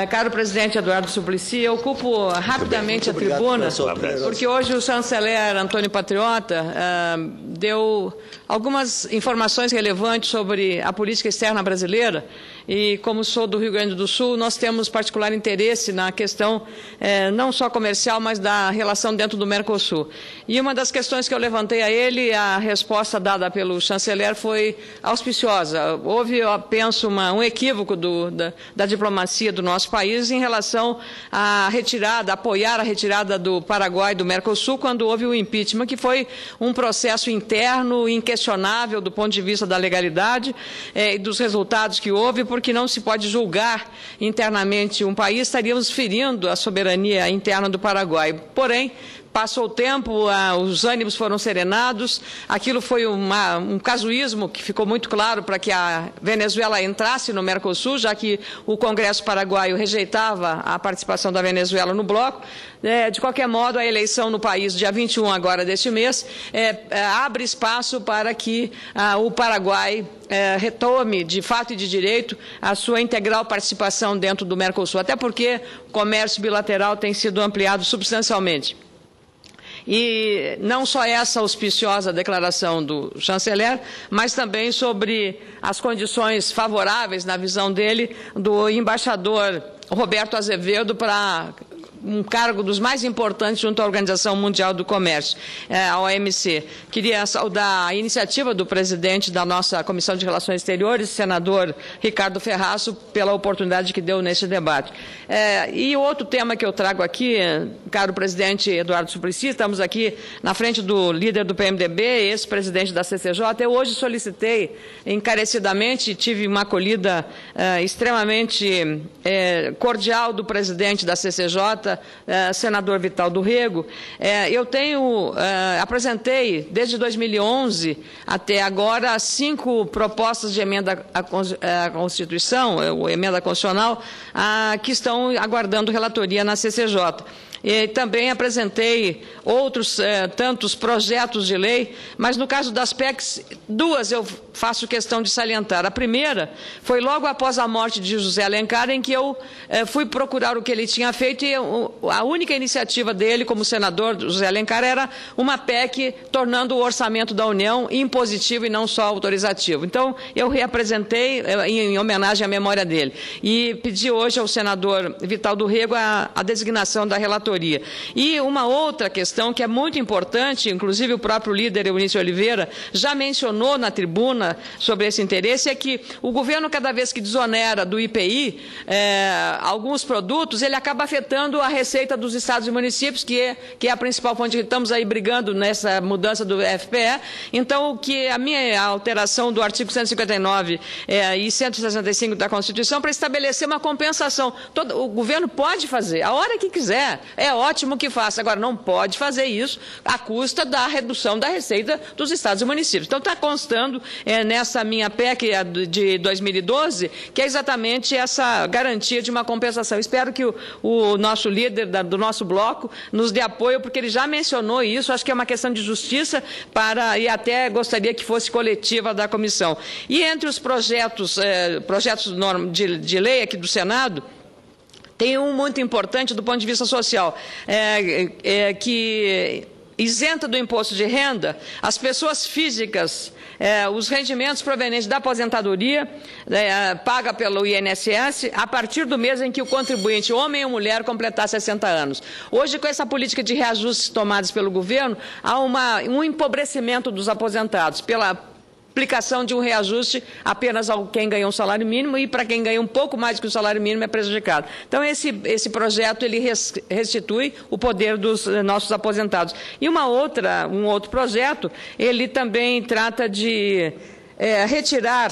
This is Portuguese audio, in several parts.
Caro presidente Eduardo Suplicy, eu ocupo rapidamente a tribuna, porque hoje o chanceler Antônio Patriota deu algumas informações relevantes sobre a política externa brasileira e, como sou do Rio Grande do Sul, nós temos particular interesse na questão não só comercial, mas da relação dentro do Mercosul. E uma das questões que eu levantei a ele, a resposta dada pelo chanceler foi auspiciosa. Houve, eu penso, um equívoco da diplomacia do nosso país em relação à retirada, apoiar a retirada do Paraguai do Mercosul quando houve o impeachment, que foi um processo interno inquestionável do ponto de vista da legalidade e dos resultados que houve, porque não se pode julgar internamente um país, estaríamos ferindo a soberania interna do Paraguai. Porém, passou o tempo, os ânimos foram serenados, aquilo foi um casuísmo que ficou muito claro para que a Venezuela entrasse no Mercosul, já que o Congresso paraguaio rejeitava a participação da Venezuela no bloco. De qualquer modo, a eleição no país, dia 21 agora deste mês, abre espaço para que o Paraguai retome, de fato e de direito, a sua integral participação dentro do Mercosul, até porque o comércio bilateral tem sido ampliado substancialmente. E não só essa auspiciosa declaração do chanceler, mas também sobre as condições favoráveis, na visão dele, do embaixador Roberto Azevedo para um cargo dos mais importantes junto à Organização Mundial do Comércio, a OMC. Queria saudar a iniciativa do presidente da nossa Comissão de Relações Exteriores, senador Ricardo Ferraço, pela oportunidade que deu nesse debate. E outro tema que eu trago aqui, caro presidente Eduardo Suplicy, estamos aqui na frente do líder do PMDB, ex-presidente da CCJ. Eu hoje solicitei encarecidamente, tive uma acolhida extremamente cordial do presidente da CCJ, senador Vital do Rego. Eu apresentei, desde 2011 até agora, 5 propostas de emenda à Constituição, emenda constitucional, que estão aguardando relatoria na CCJ. E também apresentei outros tantos projetos de lei, mas no caso das PECs, 2 eu faço questão de salientar. A primeira foi logo após a morte de José Alencar, em que eu fui procurar o que ele tinha feito e a única iniciativa dele como senador, José Alencar, era uma PEC tornando o orçamento da União impositivo e não só autorizativo. Então, eu reapresentei em homenagem à memória dele e pedi hoje ao senador Vital do Rego a designação da relatoria. E uma outra questão que é muito importante, inclusive o próprio líder Eunício Oliveira já mencionou na tribuna sobre esse interesse, é que o governo, cada vez que desonera do IPI alguns produtos, ele acaba afetando a receita dos estados e municípios, que é a principal fonte que estamos aí brigando nessa mudança do FPE. Então, a minha alteração do artigo 159 e 165 da Constituição para estabelecer uma compensação. O governo pode fazer, a hora que quiser. É ótimo que faça. Agora, não pode fazer isso à custa da redução da receita dos estados e municípios. Então, está constando nessa minha PEC de 2012, que é exatamente essa garantia de uma compensação. Espero que o nosso líder do nosso bloco nos dê apoio, porque ele já mencionou isso. Acho que é uma questão de justiça e até gostaria que fosse coletiva da comissão. E entre os projetos de lei aqui do Senado, tem um muito importante do ponto de vista social, que isenta do imposto de renda as pessoas físicas, os rendimentos provenientes da aposentadoria paga pelo INSS a partir do mês em que o contribuinte, homem ou mulher, completar 60 anos. Hoje, com essa política de reajustes tomadas pelo governo, há um empobrecimento dos aposentados pela aplicação de um reajuste apenas a quem ganha um salário mínimo e para quem ganha um pouco mais que o salário mínimo é prejudicado. Então, esse projeto ele restitui o poder dos nossos aposentados. E um outro projeto, ele também trata de retirar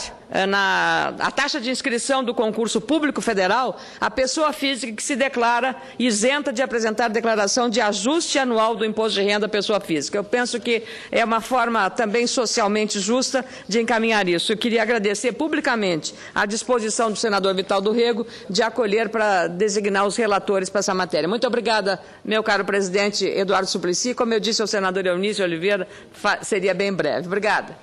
a taxa de inscrição do concurso público federal a pessoa física que se declara isenta de apresentar declaração de ajuste anual do imposto de renda à pessoa física. Eu penso que é uma forma também socialmente justa de encaminhar isso. Eu queria agradecer publicamente a disposição do senador Vital do Rego de acolher para designar os relatores para essa matéria. Muito obrigada, meu caro presidente Eduardo Suplicy. Como eu disse ao senador Eunício Oliveira, seria bem breve. Obrigada.